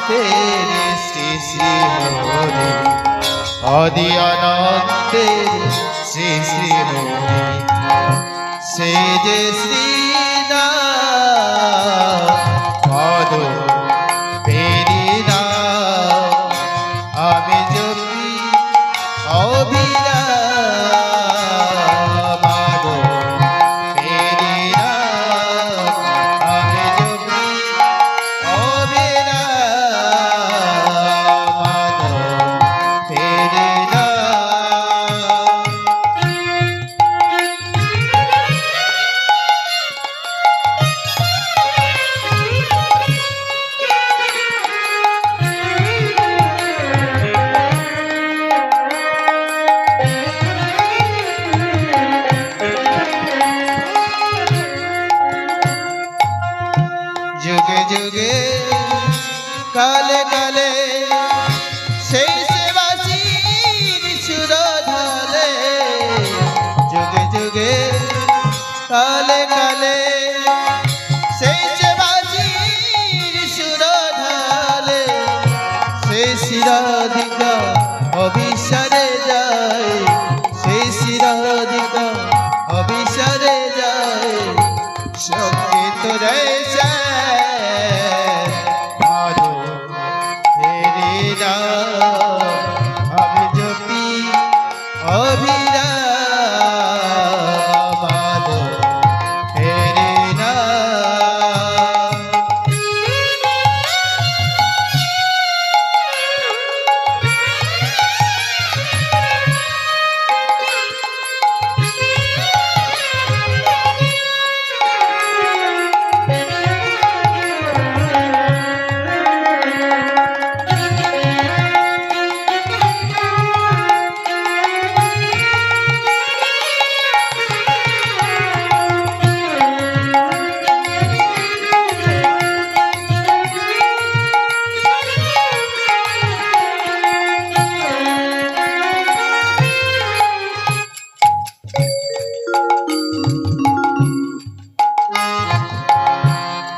অনন্তের শ্রী শ্রী হরি, আদি অনন্তের শ্রী শ্রী হরি, সে যে শ্রীনাম মাধব পেরি নাম, আমি জপি অবিরাম মাধব পেরি নাম, আমি জপি অবিরাম মাধব পেরি নাম। যুগে যুগে কালে কালে সেই সেবাসীর সুরধালে, যুগে যুগে কালে কালে সেই সেবাসীর সুরধালে, সেই শিরাধিকা অভিসারে যায়, সেই শিরাধিকা অভিসারে যায়, সঙ্গীত রে মাধব পেরি নাম, আমি জপি অবিরাম মাধব পেরি নাম।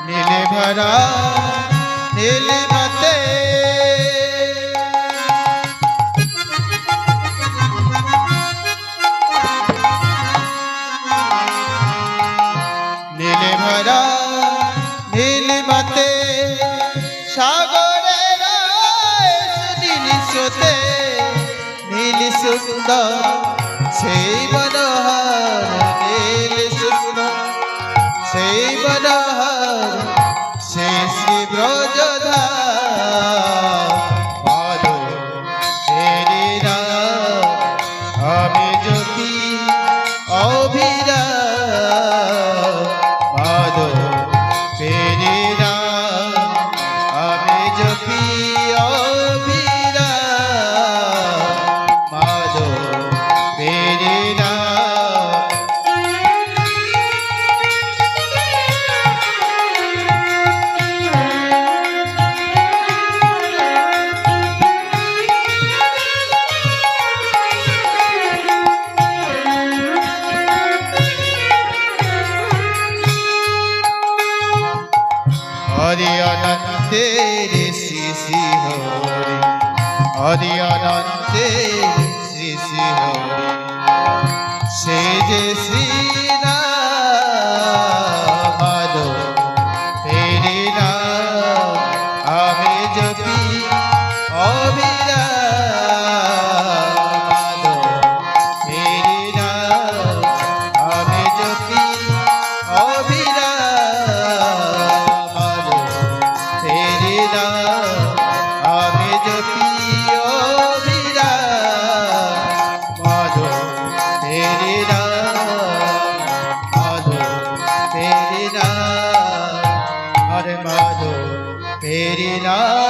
নীলে ভরা নীলিমাতে নীলে ভরা নীলিমাতে, সাগরের সুনীল স্রোতে, নীল সুন্দর সেই মনোহর, নীল সুন্দর সেই মনোহর, সে শ্রী ব্রজধাম মাধব পেরি নাম, আমি জপি অবিরাম মাধব পেরি নাম, আমি জপি অবিরাম মাধব পেরি নাম। হরি অনন্তের শ্রী শ্রী হরি, হরি অনন্তের শ্রী শ্রী হরি, সে যে শ্রীনাম মাধব পেরি নাম, আমি জপি অবিরাম মাধব পেরি নাম, আমি জপি অবিরাম মাধব পেরি নাম, আমি জপি অবিরাম মাধব পেরি নাম, মাধব পেরি নাম, হরে মাধব পেরি নাম।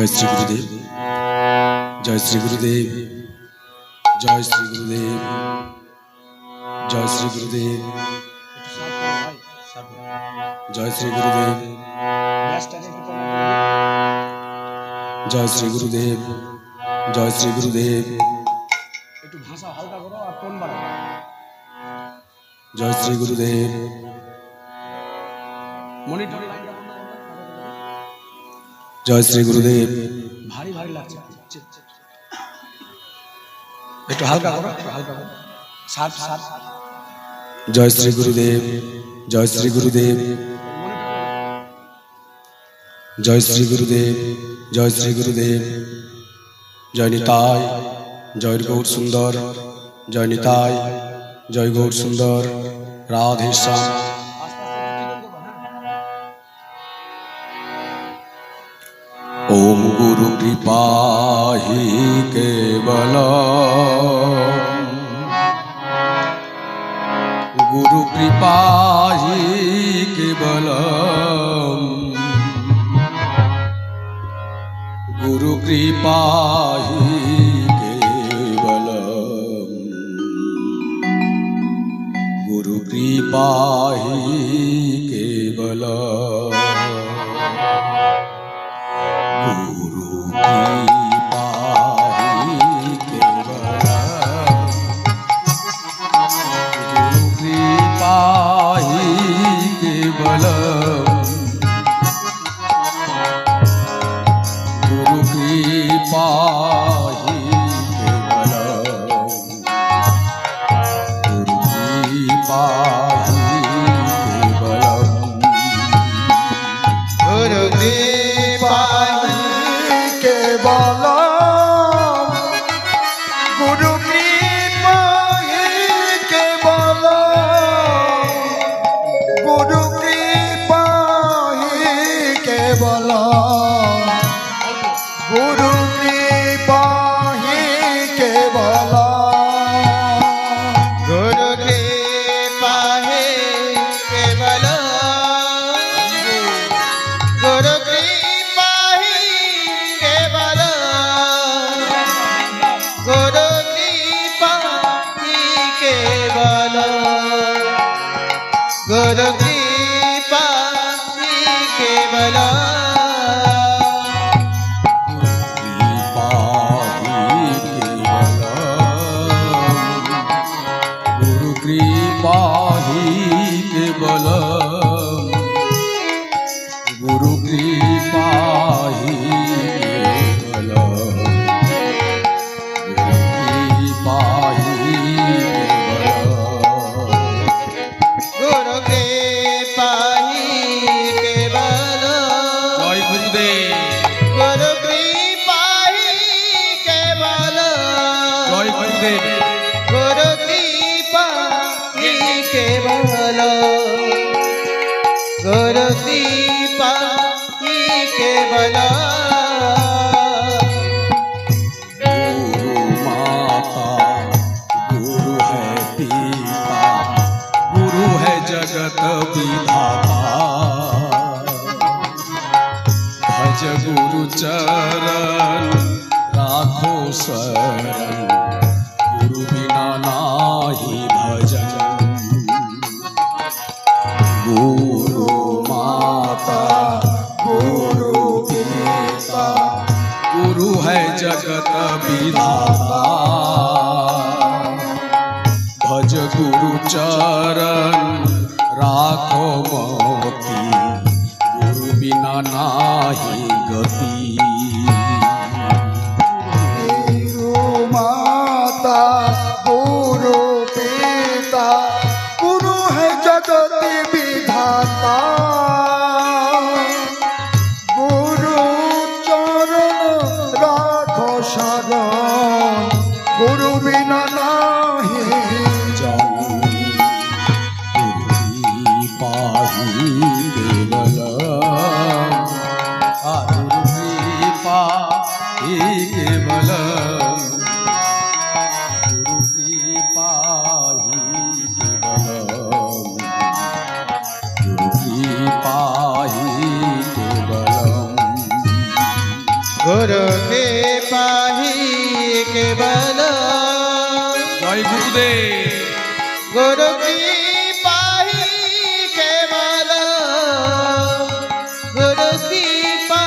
जय श्री गुरुदेव, जय श्री गुरुदेव, जय श्री गुरुदेव, जय श्री गुरुदेव, जय श्री गुरुदेव, जय श्री गुरुदेव, जय श्री गुरुदेव, जय श्री गुरुदेव, जय श्री गुरुदेव, भारी भारी লাগছে একটু হালকা করো, একটু হালকা করো, সাত সাত। जय श्री गुरुदेव, जय श्री गुरुदेव, जय श्री गुरुदेव, जय श्री गुरुदेव, जय निताय, जय गौर सुंदर, जय निताय, जय गौर सुंदर, राधे श्याम। ओम गुरु कृपा ही केवलम, गुरु कृपा ही केवलम, गुरु कृपा ही केवलम, गुरु कृपा ही केवलम, गुरु कृपा ही केवलम, गुरु कृपा ही केवलम, गुरु कृपा ही केवलम, गुरु कृपा ही केवलम, गुरु कृपा गुरु कृपा ही केवलम, गुरु कृपा ही केवलम, गुरु कृपा ही केवलम, गुरु कृपा है केवल, गुरु कृपा ही केवल, गुरु कृपा ही केवल, गुरु कृपा ही केवल, गुरु कृपा ही केवलम, गुरु कृपा ही केवलम, गुरु कृपा ही केवलम, गुरु कृपा ही केवल, जय गुरुदेव, गुरु कृपा ही केवल, जय गुरुदेव, गुरु कृपा ही केवल, गुरु कृपा ही केवल, गुरु माता, गुरु है पिता, गुरु है जगत विधाता, भज गुरु चरण राखो शरण, गुरु बिना नाही भजन, गुरु माता, गुरु पिता, गुरु है जगत विधाता, भज गुरु चरण राखो मोती, गुरु बिना नाही गति, गुरु माता, गुरु पिता, गुरु है जगत विधाता, गुरु चरण राखो शरण, गुरु बिना नाही जाऊं, गुरु कृपा ही केवलम, गुरु गुरु कृपा ही केवल गुरु कृपा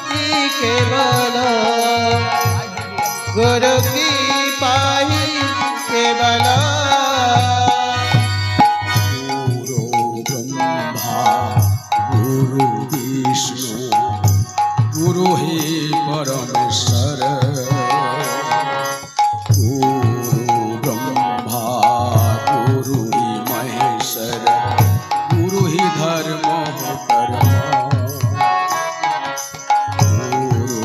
ही केवल गुरु कृपा ही केवल गुरु ब्रह्मा गुरु विष्णु गुरु ही परमेश्वर गुरु ब्रह्मा गुरु ही महेश्वर गुरु ही धर्म कर्म गुरु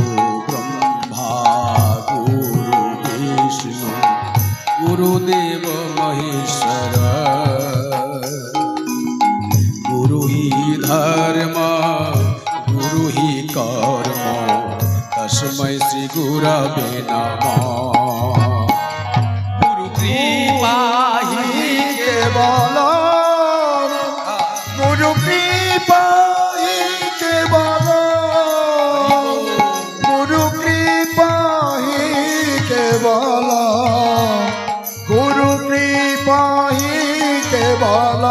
ब्रह्मा गुरु विष्णु गुरुदेव महेश्वर गुरु ही धर्म गुरु ही कर्म तस्मै श्री गुरवे नमः गुरु कृपा ही केवल गुरु कृपा ही केवल गुरु कृपा ही केवल गुरु कृपा ही केवल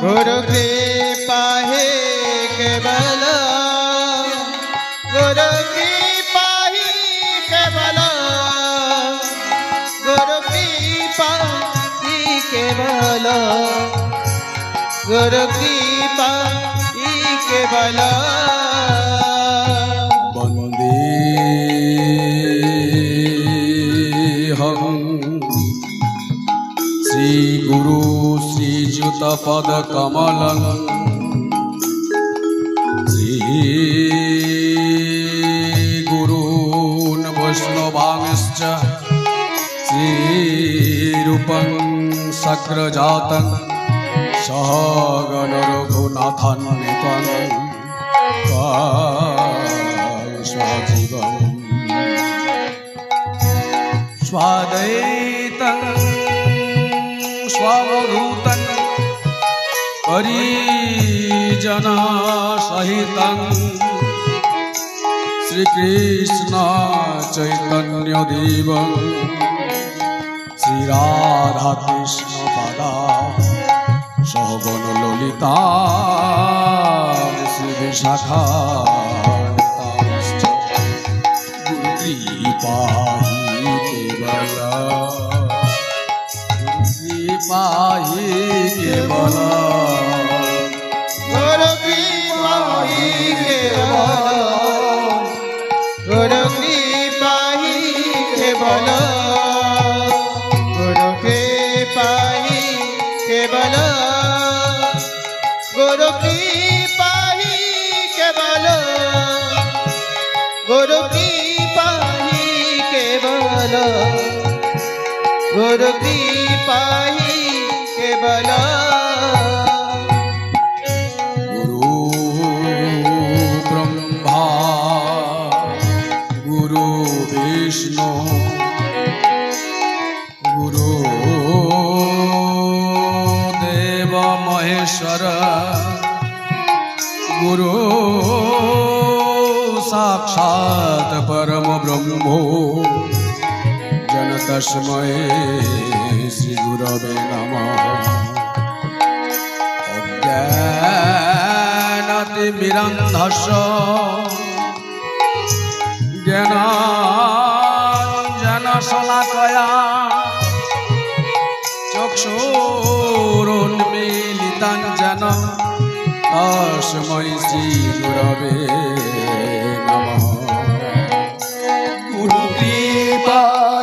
गुरु कृपा है केवल गुरु कृपा ही केवल गुरु कृपा ही केवल गुरु कृपा ही केवल वन्दे हम श्री गुरु श्रीयुत पद कमलं श्री गुरून् वैष्णवांश्च श्रीरूपं सग्रजातं सहगण रघुनाथान्वितं स्वजीवम् स्वादैतं स्वभूतं परिजनसहितं श्रीकृष्ण चैतन्यदेवं श्रीराधाकृष्ण पादा सहगण ललिता श्रीविशाखान्वितांश्च गुरुकृपा हि केवल गुरुकृपा हि केवल गुरु कृपा ही केवल गुरु कृपा ही केवल गुरु कृपा ही केवल गुरु कृपा ही केवल गुरु कृपा ही केवल गुरु कृपा ही केवल गुरु ब्रह्मा गुरु विष्णु गुरु देव महेश्वर गुरु साक्षात् परम ब्रह्मो जन तस्मै श्री गुरवे नमः अज्ञानतिमिरन्धस्य ज्ञानाञ्जनशलाकया चक्षुरुन्मीलितं येन तस्मै श्रीगुरवे नमः गुरु कृपा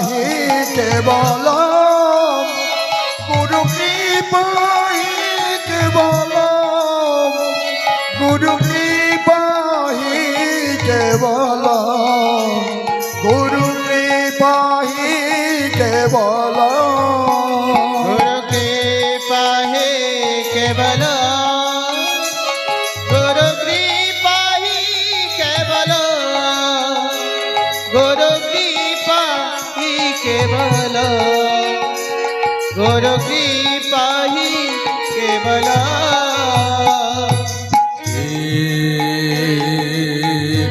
ही केवल गुरु कृपा ही केवल गुरु कृपा ही केवल गुरु कृपा ही केवल गुरु कृपा है केवल गुरु कृपा ही केवल गुरु कृपा ही केवल गुरु कृपा ही केवल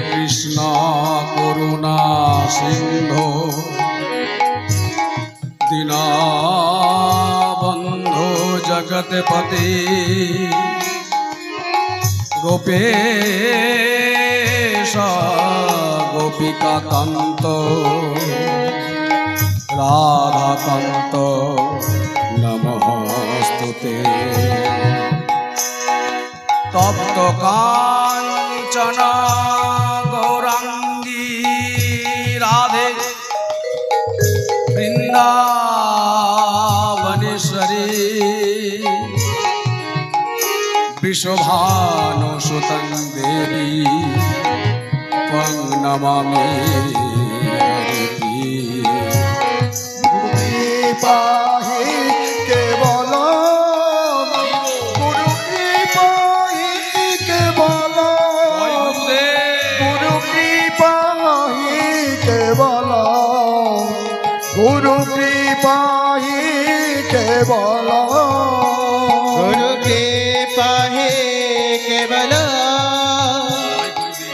कृष्ण करुणा सिंधु दीना जगतपते गोपेश गोपिकाकान्त राधाकान्त नमस्तुते तप्त कांचन गौरांगी राधे वृंदावनेश्वरी विश्वभानुसुतं देवी त्वं नमामि पाहि केवल गुरु कृपाहि केवल गुरु कृपाहि केवल गुरु कृपाहि केवल गुरु कृपा ही केवल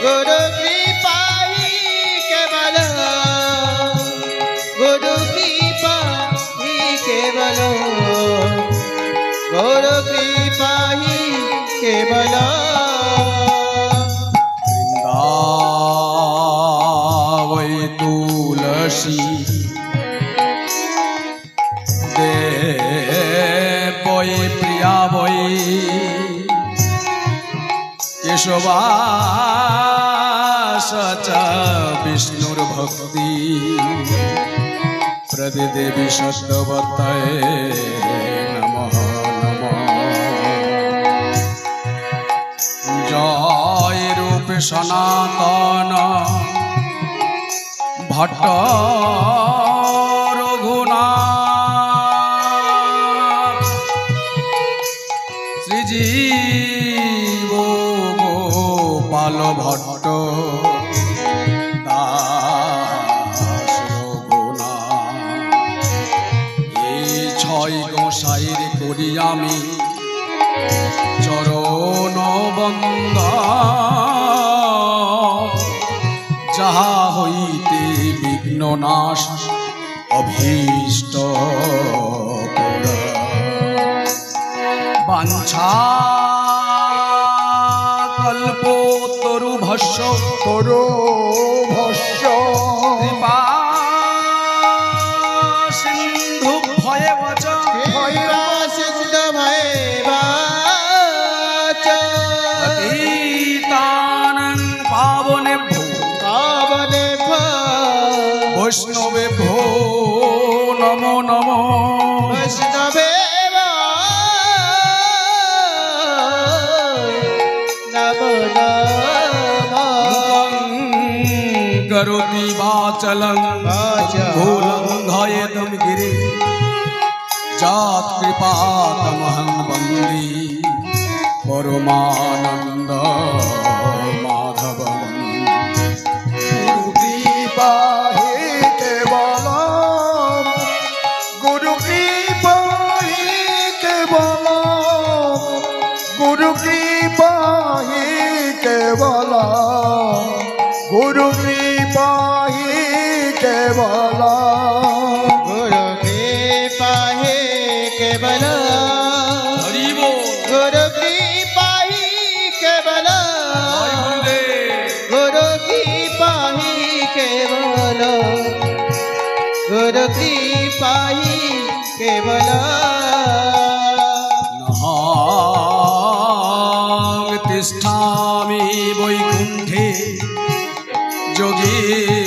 गुरु कृपा ही केवल गुरु कृपा ही केवल गुरु कृपा ही केवल वृंदावै तुलसी बय प्रिया बय केशवास च विष्णुर्भक्ति प्रदिदेवी शब्दवत्तये नमः नमः जय रूप सनातन भट्ट रघुनाथ श्रीजीव गोपाल भट्ट दास रघुनाथ এই ছয় গোসাইর করি আমি চরণ বন্দন যাহা হইতে বিঘ্ন নাশ অভীষ্ট বাঞ্ছা কল্পতরু ভস্য তরো ভস্য কৃপা সিন্ধু ভয়ে বচ कृपा सिंधु भयवाच पतितानं पावनेभ्यो पावनेभ्यो वैष्णवेभ्यो नमो नमो वैष्णवेभ्यो नमो नमः करोति वाचलं भूलं घयेदं गिरि जात कृपा तमहं वन्दे परमानन्द माधवम् कृपाहि केवल गुरु कृपाहि केवल गुरु कृपाहि केवल गुरु कृपाहि केवल गुरु कृपा ही केवल हरि बोल गुरु कृपा ही केवल जय गुरुदेव गुरु कृपा ही केवल गुरु कृपा ही केवल नहां तिष्ठामि वैकुण्ठे योगी